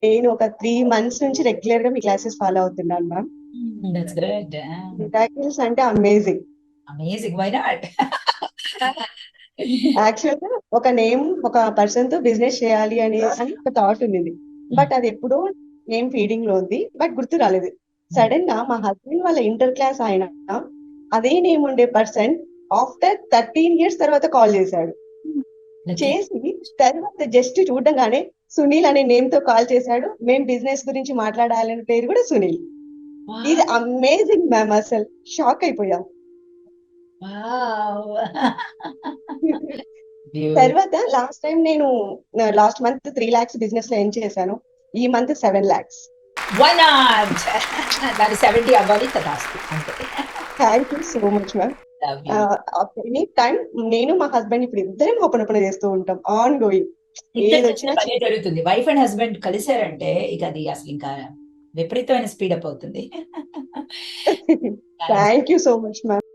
నేను ఒక 3 months నుంచి రెగ్యులర్ గా మీ క్లాసెస్ ఫాలో అవుతున్నాను మ్యామ్. That's good. మిరాకిల్స్ అంటే amazing. Amazing, why not? Actual గా ఒక పర్సన్ తో బిజినెస్ చేయాలి అని ఒక థాట్ ఉంది. బట్ అది ఎప్పుడో నేమ్ ఫీడింగ్ లో ఉంది, బట్ గుర్తు రాలేదు. సడన్ గా మా హస్బెండ్ వాళ్ళ ఇంటర్ క్లాస్ ఆయన అదే నేమ్ ఉండే పర్సన్ ఆఫ్టర్ 13 years తర్వాత కాల్ చేశాడు. చేసి తర్వాత జస్ట్ చూడగానే సునీల్ అనే నేమ్ తో కాల్ చేశాడు. మేము బిజినెస్ గురించి మాట్లాడాలనే పేరు కూడా సునీల్. ఇది అమేజింగ్ మ్యామ్, అసలు షాక్ అయిపోయాం. తర్వాత లాస్ట్ టైం నేను లాస్ట్ మంత్ 3 lakhs బిజినెస్ లో ఏం చేశాను, ఈ మంత్ 7 lakhs. Why not? దాని 70 అవ్వాలి తదాస్తు అంతే. Thank you so much ma'am. Love you. Any time నేను మా హస్బెండ్ ఇప్పుడు ఇద్దరం ఓపెన్ చేస్తూ ఉంటాం ఆన్ గోయింగ్. ఇద్దరు ఏది చేసిన వచ్చినా పనే జరుగుతుంది. వైఫ్ అండ్ హస్బెండ్ కలిశారంటే ఇక అది అసలు ఇంకా విపరీతమైన స్పీడప్ అవుతుంది. Thank you so much ma'am.